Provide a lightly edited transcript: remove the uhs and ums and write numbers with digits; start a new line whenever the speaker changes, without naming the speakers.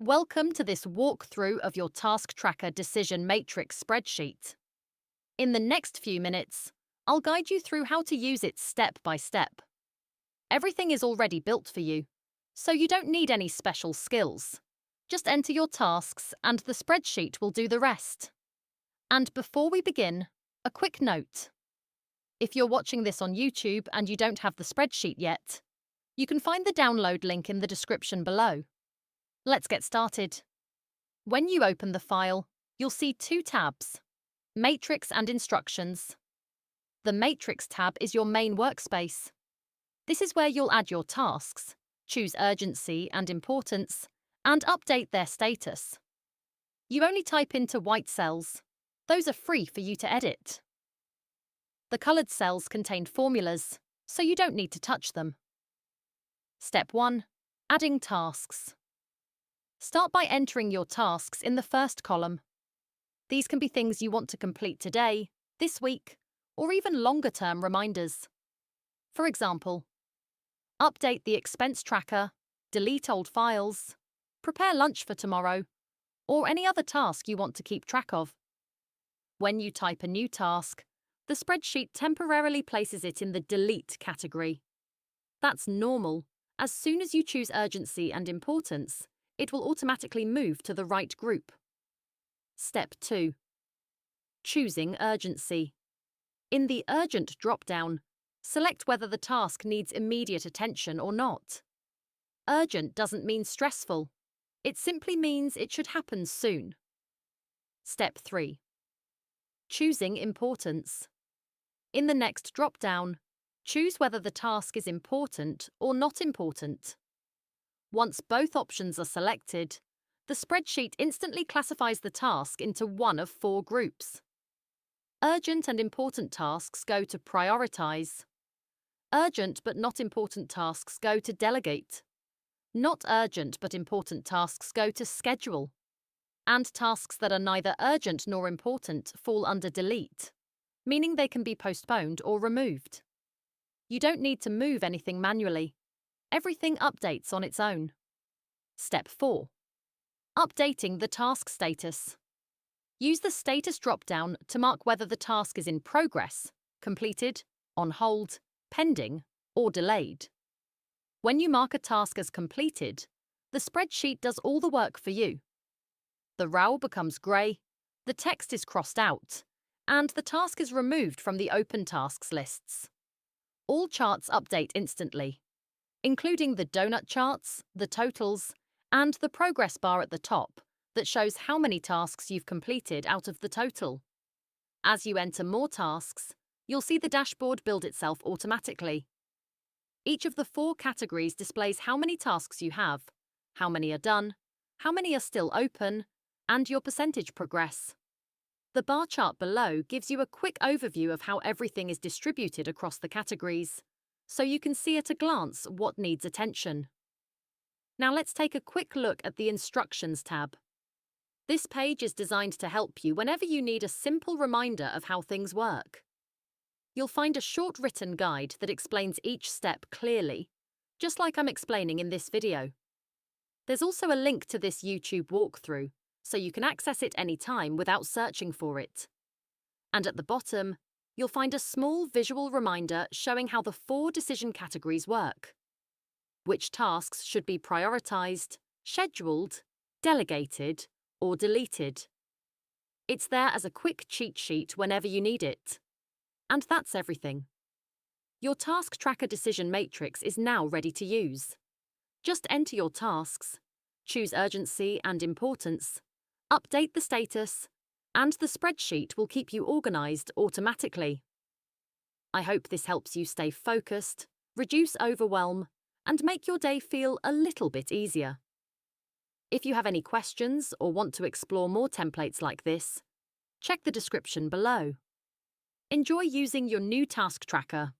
Welcome to this walkthrough of your Task Tracker Decision Matrix spreadsheet. In the next few minutes, I'll guide you through how to use it step by step. Everything is already built for you, so you don't need any special skills. Just enter your tasks and the spreadsheet will do the rest. And before we begin, a quick note. If you're watching this on YouTube and you don't have the spreadsheet yet, you can find the download link in the description below. Let's get started. When you open the file, you'll see two tabs, Matrix and Instructions. The Matrix tab is your main workspace. This is where you'll add your tasks, choose urgency and importance, and update their status. You only type into white cells. Those are free for you to edit. The coloured cells contain formulas, so you don't need to touch them. Step 1. Adding tasks. Start by entering your tasks in the first column. These can be things you want to complete today, this week, or even longer-term reminders. For example, update the expense tracker, delete old files, prepare lunch for tomorrow, or any other task you want to keep track of. When you type a new task, the spreadsheet temporarily places it in the Delete category. That's normal. As soon as you choose urgency and importance, it will automatically move to the right group. Step 2. Choosing urgency. In the Urgent drop-down, select whether the task needs immediate attention or not. Urgent doesn't mean stressful. It simply means it should happen soon. Step 3. Choosing importance. In the next drop-down, choose whether the task is important or not important. Once both options are selected, the spreadsheet instantly classifies the task into one of four groups. Urgent and important tasks go to Prioritize. Urgent but not important tasks go to Delegate. Not urgent but important tasks go to Schedule. And tasks that are neither urgent nor important fall under Delete, meaning they can be postponed or removed. You don't need to move anything manually. Everything updates on its own. Step 4. Updating the task status. Use the status drop-down to mark whether the task is in progress, completed, on hold, pending, or delayed. When you mark a task as completed, the spreadsheet does all the work for you. The row becomes grey, the text is crossed out, and the task is removed from the open tasks lists. All charts update instantly, including the donut charts, the totals, and the progress bar at the top that shows how many tasks you've completed out of the total. As you enter more tasks, you'll see the dashboard build itself automatically. Each of the four categories displays how many tasks you have, how many are done, how many are still open, and your percentage progress. The bar chart below gives you a quick overview of how everything is distributed across the categories, so you can see at a glance what needs attention. Now let's take a quick look at the Instructions tab. This page is designed to help you whenever you need a simple reminder of how things work. You'll find a short written guide that explains each step clearly, just like I'm explaining in this video. There's also a link to this YouTube walkthrough, so you can access it anytime without searching for it. And at the bottom, you'll find a small visual reminder showing how the four decision categories work. Which tasks should be prioritized, scheduled, delegated, or deleted. It's there as a quick cheat sheet whenever you need it. And that's everything. Your Task Tracker Decision Matrix is now ready to use. Just enter your tasks, choose urgency and importance, update the status, and the spreadsheet will keep you organised automatically. I hope this helps you stay focused, reduce overwhelm, and make your day feel a little bit easier. If you have any questions or want to explore more templates like this, check the description below. Enjoy using your new task tracker.